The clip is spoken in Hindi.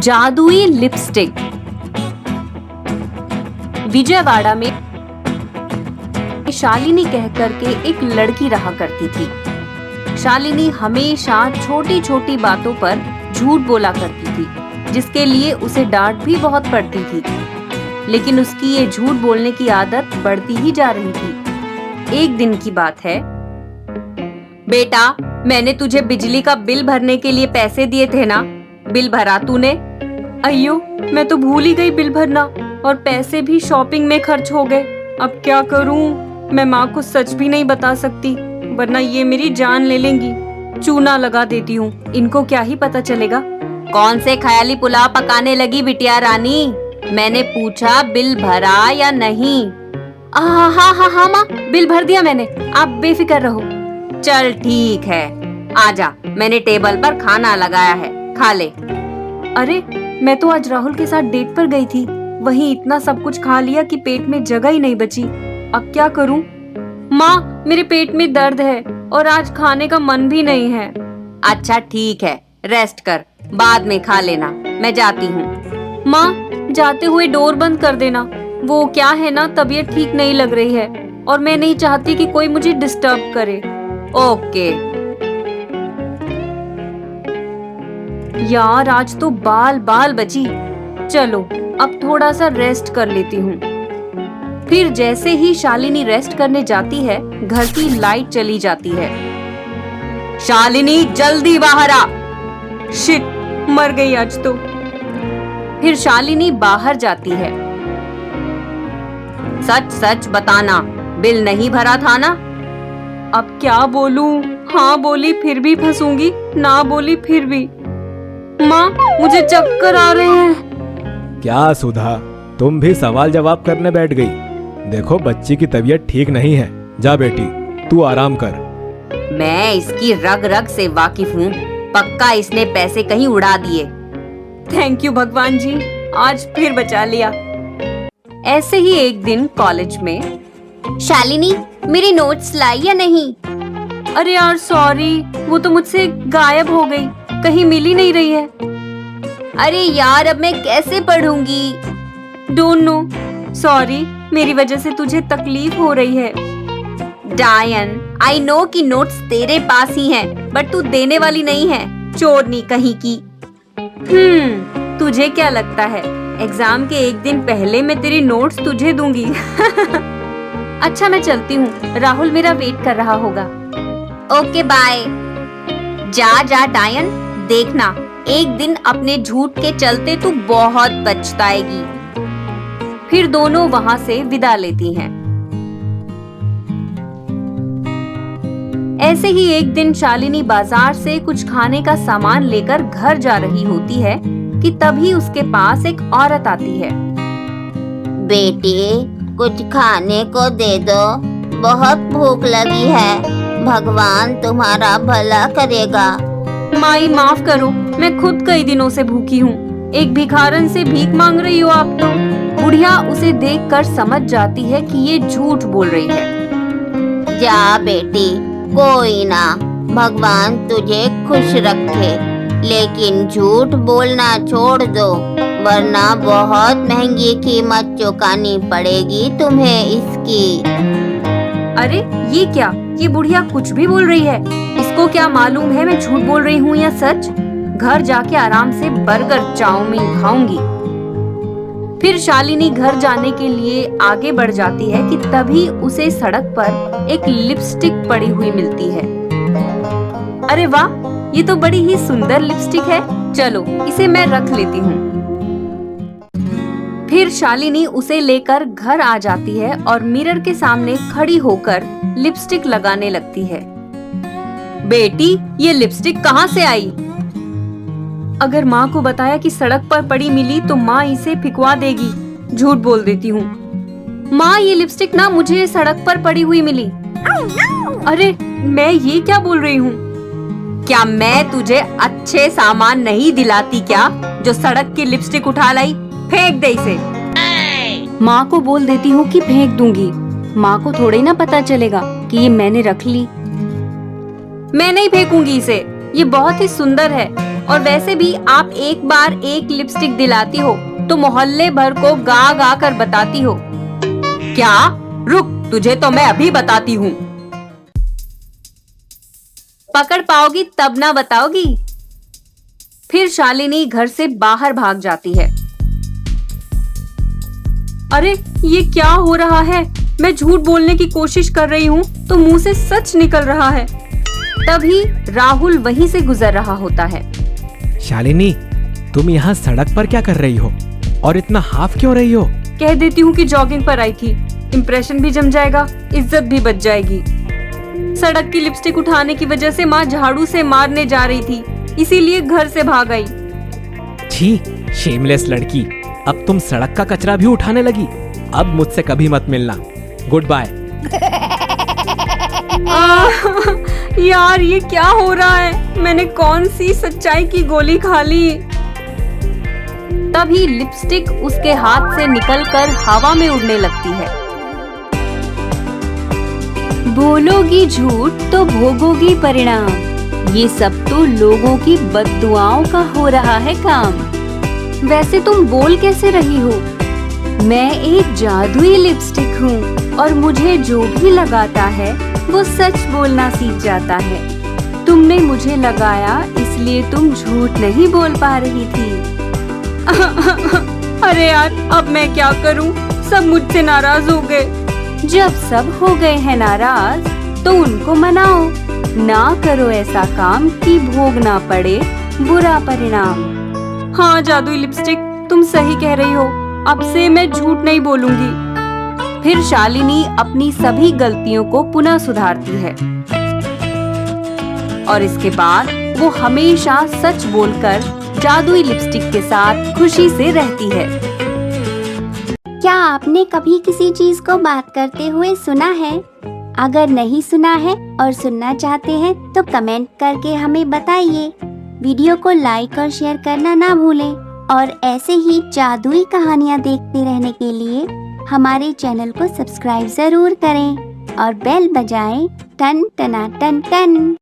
जादुई लिपस्टिक। विजयवाड़ा में शालिनी कहकर के एक लड़की रहा करती थी। शालिनी हमेशा छोटी छोटी बातों पर झूठ बोला करती थी, जिसके लिए उसे डांट भी बहुत पड़ती थी। लेकिन उसकी ये झूठ बोलने की आदत बढ़ती ही जा रही थी। एक दिन की बात है। बेटा, मैंने तुझे बिजली का बिल भरने के लिए पैसे दिए थे ना, बिल भरा तूने? अయ్यो, मैं तो भूल ही गई बिल भरना, और पैसे भी शॉपिंग में खर्च हो गए। अब क्या करूं? मैं माँ को सच भी नहीं बता सकती, वरना ये मेरी जान ले लेंगी। चूना लगा देती हूँ, इनको क्या ही पता चलेगा। कौन से ख्याली पुलाव पकाने लगी बिटिया रानी? मैंने पूछा बिल भरा या नहीं? हाँ हाँ हाँ हाँ माँ, बिल भर दिया मैंने, आप बेफिक्र रहो। चल ठीक है, आजा, मैंने टेबल पर खाना लगाया है, खा ले। अरे, मैं तो आज राहुल के साथ डेट पर गई थी, वहीं इतना सब कुछ खा लिया कि पेट में जगह ही नहीं बची। अब क्या करूं? माँ, मेरे पेट में दर्द है और आज खाने का मन भी नहीं है। अच्छा ठीक है, रेस्ट कर, बाद में खा लेना, मैं जाती हूँ। माँ, जाते हुए डोर बंद कर देना, वो क्या है ना, तबीयत ठीक नहीं लग रही है और मैं नहीं चाहती कि कोई मुझे डिस्टर्ब करे। ओके। यार, आज तो बाल बाल बची। चलो अब थोड़ा सा रेस्ट कर लेती हूँ। फिर जैसे ही शालिनी रेस्ट करने जाती है, घर की लाइट चली जाती है। शालिनी, जल्दी बाहर आ। शिट, मर गई आज तो। फिर शालिनी बाहर जाती है। सच सच बताना, बिल नहीं भरा था ना? अब क्या बोलूं? हाँ बोली फिर भी फंसूंगी, ना बोली फिर भी। माँ, मुझे चक्कर आ रहे हैं। क्या सुधा, तुम भी सवाल जवाब करने बैठ गई? देखो, बच्ची की तबीयत ठीक नहीं है। जा बेटी, तू आराम कर। मैं इसकी रग रग से वाकिफ हूँ, पक्का इसने पैसे कहीं उड़ा दिए। थैंक यू भगवान जी, आज फिर बचा लिया। ऐसे ही एक दिन कॉलेज में। शालिनी, मेरे नोट्स लाई या नहीं? अरे यार सॉरी, वो तो मुझसे गायब हो गई, कहीं मिल ही नहीं रही है। अरे यार, अब मैं कैसे पढ़ूंगी? डोंट नो, सॉरी, मेरी वजह से तुझे तकलीफ हो रही है। डायन, आई नो कि नोट्स तेरे पास ही हैं, बट तू देने वाली नहीं है, चोरनी कहीं की। तुझे क्या लगता है एग्जाम के एक दिन पहले मैं तेरी नोट्स तुझे दूंगी? अच्छा, मैं चलती हूँ, राहुल मेरा वेट कर रहा होगा। Okay bye. जा जा डायन, देखना एक दिन अपने झूठ के चलते तू बहुत पछताएगी। फिर दोनों वहां से विदा लेती हैं। ऐसे ही एक दिन शालिनी बाजार से कुछ खाने का सामान लेकर घर जा रही होती है कि तभी उसके पास एक औरत आती है। बेटी, कुछ खाने को दे दो, बहुत भूख लगी है, भगवान तुम्हारा भला करेगा। माई माफ करो, मैं खुद कई दिनों से भूखी हूँ, एक भिखारन से भीख मांग रही हो आप तो। बुढ़िया उसे देखकर समझ जाती है कि ये झूठ बोल रही है। जा बेटी, कोई ना, भगवान तुझे खुश रखे, लेकिन झूठ बोलना छोड़ दो, वरना बहुत महंगी कीमत चुकानी पड़ेगी तुम्हें इसकी। अरे ये क्या, ये बुढ़िया कुछ भी बोल रही है। इसको क्या मालूम है मैं झूठ बोल रही हूँ या सच? घर जाके आराम से बर्गर चाउमीन खाऊंगी। फिर शालिनी घर जाने के लिए आगे बढ़ जाती है कि तभी उसे सड़क पर एक लिपस्टिक पड़ी हुई मिलती है। अरे वाह, ये तो बड़ी ही सुंदर लिपस्टिक है, चलो इसे मैं रख लेती हूँ। फिर शालिनी उसे लेकर घर आ जाती है और मिरर के सामने खड़ी होकर लिपस्टिक लगाने लगती है। बेटी, ये लिपस्टिक कहाँ से आई? अगर माँ को बताया कि सड़क पर पड़ी मिली तो माँ इसे फिकवा देगी। झूठ बोल देती हूँ। माँ, ये लिपस्टिक ना मुझे सड़क पर पड़ी हुई मिली। अरे, मैं ये क्या बोल रही हूँ? क्या मैं तुझे अच्छे सामान नहीं दिलाती क्या, जो सड़क की लिपस्टिक उठा लाई? फेंक दे इसे। माँ को बोल देती हूँ कि फेंक दूंगी। माँ को थोड़े ना पता चलेगा कि ये मैंने रख ली। मैं नहीं फेंकूंगी इसे, ये बहुत ही सुंदर है और वैसे भी आप एक बार एक लिपस्टिक दिलाती हो तो मोहल्ले भर को गा गा कर बताती हो। क्या? रुक, तुझे तो मैं अभी बताती हूँ। पकड़ पाओगी तब ना बताओगी। फिर शालिनी घर से बाहर भाग जाती है। अरे ये क्या हो रहा है? मैं झूठ बोलने की कोशिश कर रही हूँ तो मुंह से सच निकल रहा है। तभी राहुल वहीं से गुजर रहा होता है। शालिनी, तुम यहाँ सड़क पर क्या कर रही हो और इतना हाफ क्यों रही हो? कह देती हूँ कि जॉगिंग पर आई थी, इम्प्रेशन भी जम जाएगा, इज्जत भी बच जाएगी। सड़क की लिपस्टिक उठाने की वजह से माँ झाड़ू से मारने जा रही थी, इसीलिए घर से भाग आई। छी, शेमलेस लड़की, अब तुम सड़क का कचरा भी उठाने लगी। अब मुझसे कभी मत मिलना। Goodbye. यार ये क्या हो रहा है? मैंने कौन सी सच्चाई की गोली खा ली? तभी लिपस्टिक उसके हाथ से निकलकर हवा में उड़ने लगती है। बोलोगी झूठ तो भोगोगी परिणाम। ये सब तो लोगों की बद्दुआओं का हो रहा है काम। वैसे तुम बोल कैसे रही हो? मैं एक जादुई लिपस्टिक हूँ और मुझे जो भी लगाता है वो सच बोलना सीख जाता है। तुमने मुझे लगाया इसलिए तुम झूठ नहीं बोल पा रही थी। अरे यार, अब मैं क्या करूँ? सब मुझसे नाराज हो गए। जब सब हो गए हैं नाराज तो उनको मनाओ। ना करो ऐसा काम कि भोगना पड़े बुरा परिणाम। हाँ जादुई लिपस्टिक, तुम सही कह रही हो। अब से मैं झूठ नहीं बोलूंगी। फिर शालिनी अपनी सभी गलतियों को पुनः सुधारती है और इसके बाद वो हमेशा सच बोलकर जादुई लिपस्टिक के साथ खुशी से रहती है। क्या आपने कभी किसी चीज को बात करते हुए सुना है? अगर नहीं सुना है और सुनना चाहते हैं तो कमेंट करके हमें बताइए। वीडियो को लाइक और शेयर करना ना भूलें और ऐसे ही जादुई कहानियाँ देखते रहने के लिए हमारे चैनल को सब्सक्राइब जरूर करें और बेल बजाएं। टन टना टन टन।